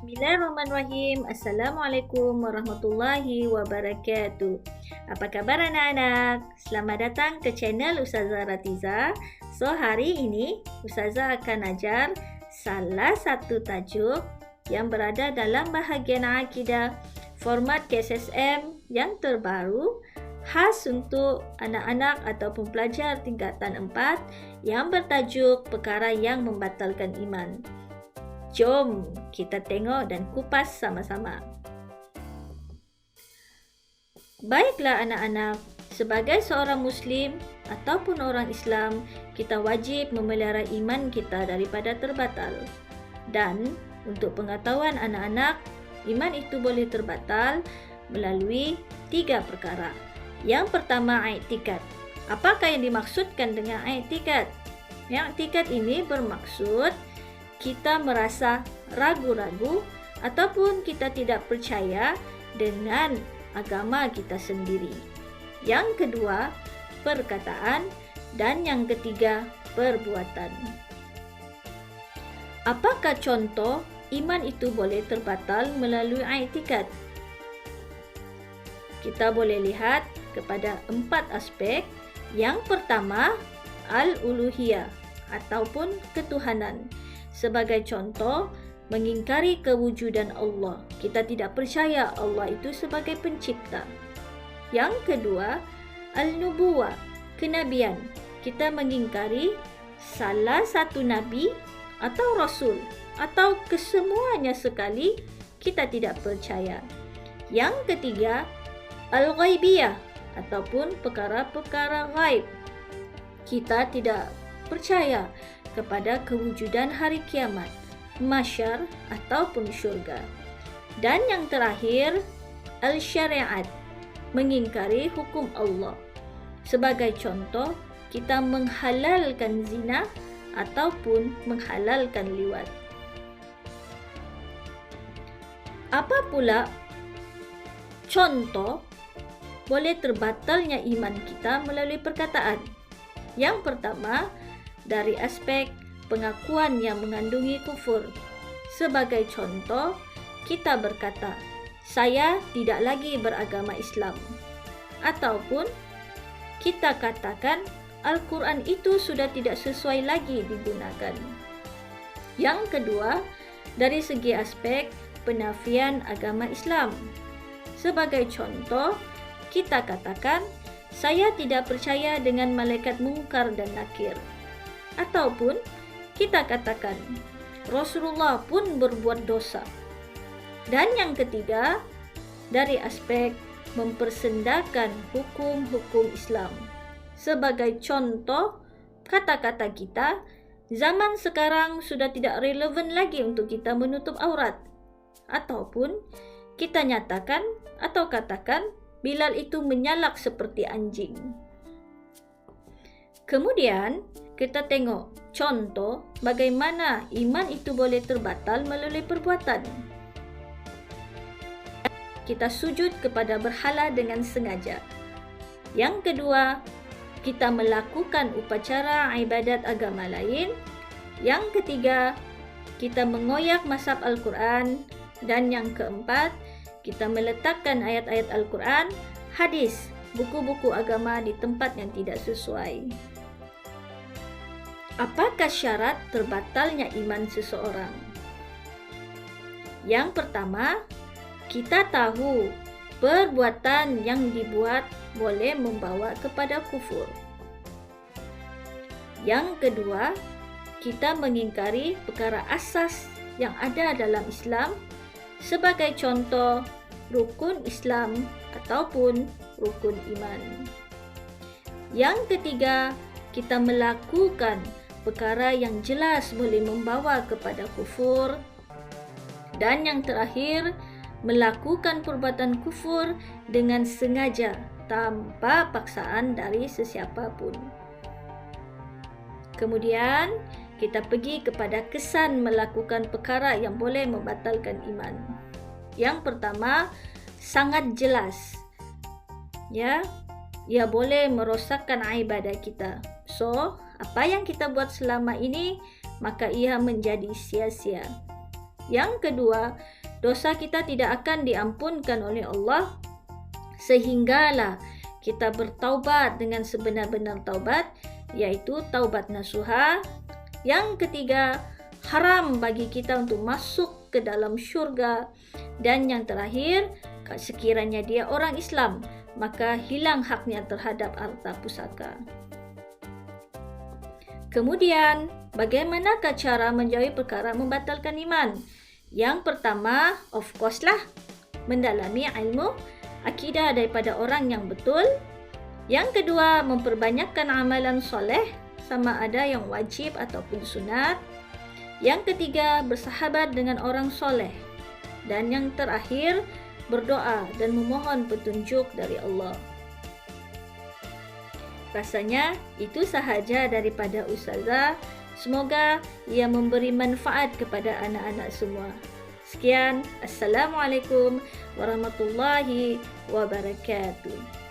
Bismillahirrahmanirrahim. Assalamualaikum warahmatullahi wabarakatuh. Apa kabar anak-anak? Selamat datang ke channel Ustazah Ratiza. So, hari ini Ustazah akan ajar salah satu tajuk yang berada dalam bahagian akidah format KSSM yang terbaru khas untuk anak-anak ataupun pelajar tingkatan 4 yang bertajuk perkara yang membatalkan iman. Jom kita tengok dan kupas sama-sama. Baiklah anak-anak, sebagai seorang Muslim ataupun orang Islam, kita wajib memelihara iman kita daripada terbatal. Dan untuk pengetahuan anak-anak, iman itu boleh terbatal melalui 3 perkara. Yang pertama, i'tikad. Apakah yang dimaksudkan dengan i'tikad? I'tikad ini bermaksud kita merasa ragu-ragu ataupun kita tidak percaya dengan agama kita sendiri. Yang kedua, perkataan, dan yang ketiga, perbuatan. Apakah contoh iman itu boleh terbatal melalui i'tikad? Kita boleh lihat kepada 4 aspek. Yang pertama, al-uluhiyah ataupun ketuhanan. Sebagai contoh, mengingkari kewujudan Allah. Kita tidak percaya Allah itu sebagai pencipta. Yang kedua, al-nubuwah, kenabian. Kita mengingkari salah satu nabi atau rasul atau kesemuanya sekali kita tidak percaya. Yang ketiga, al-ghaibiyah ataupun perkara-perkara ghaib. Kita tidak percaya kepada kewujudan hari kiamat, mahsyar ataupun syurga. Dan yang terakhir, al-syariat, mengingkari hukum Allah. Sebagai contoh, kita menghalalkan zina ataupun menghalalkan liwat. Apa pula contoh boleh terbatalnya iman kita melalui perkataan? Yang pertama, dari aspek pengakuan yang mengandungi kufur. Sebagai contoh, kita berkata, saya tidak lagi beragama Islam. Ataupun kita katakan, Al-Quran itu sudah tidak sesuai lagi digunakan. Yang kedua, dari segi aspek penafian agama Islam. Sebagai contoh, kita katakan, saya tidak percaya dengan malaikat mungkar dan nakir. Ataupun kita katakan, Rasulullah pun berbuat dosa. Dan yang ketiga, dari aspek mempersendakan hukum-hukum Islam. Sebagai contoh, kata-kata kita, zaman sekarang sudah tidak relevan lagi untuk kita menutup aurat. Ataupun kita nyatakan atau katakan, Bilal itu menyalak seperti anjing. Kemudian, kita tengok contoh bagaimana iman itu boleh terbatal melalui perbuatan. Kita sujud kepada berhala dengan sengaja. Yang kedua, kita melakukan upacara ibadat agama lain. Yang ketiga, kita mengoyak mazhab Al-Quran. Dan yang keempat, kita meletakkan ayat-ayat Al-Quran, hadis, buku-buku agama di tempat yang tidak sesuai. Apakah syarat terbatalnya iman seseorang? Yang pertama, kita tahu perbuatan yang dibuat boleh membawa kepada kufur. Yang kedua, kita mengingkari perkara asas yang ada dalam Islam, sebagai contoh rukun Islam ataupun rukun iman. Yang ketiga, kita melakukan perkara yang jelas boleh membawa kepada kufur. Dan yang terakhir, melakukan perbuatan kufur dengan sengaja tanpa paksaan dari sesiapa pun. Kemudian, kita pergi kepada kesan melakukan perkara yang boleh membatalkan iman. Yang pertama, sangat jelas. Ia boleh merosakkan ibadah kita. So, apa yang kita buat selama ini, maka ia menjadi sia-sia. Yang kedua, dosa kita tidak akan diampunkan oleh Allah, sehinggalah kita bertaubat dengan sebenar-benar taubat, yaitu taubat nasuha. Yang ketiga, haram bagi kita untuk masuk ke dalam syurga. Dan yang terakhir, sekiranya dia orang Islam, maka hilang haknya terhadap harta pusaka. Kemudian, bagaimanakah cara menjauhi perkara membatalkan iman? Yang pertama, of course lah, mendalami ilmu akidah daripada orang yang betul. Yang kedua, memperbanyakkan amalan soleh, sama ada yang wajib ataupun sunat. Yang ketiga, bersahabat dengan orang soleh. Dan yang terakhir, berdoa dan memohon petunjuk dari Allah. Rasanya itu sahaja daripada Ustazah. Semoga ia memberi manfaat kepada anak-anak semua. Sekian, Assalamualaikum warahmatullahi wabarakatuh.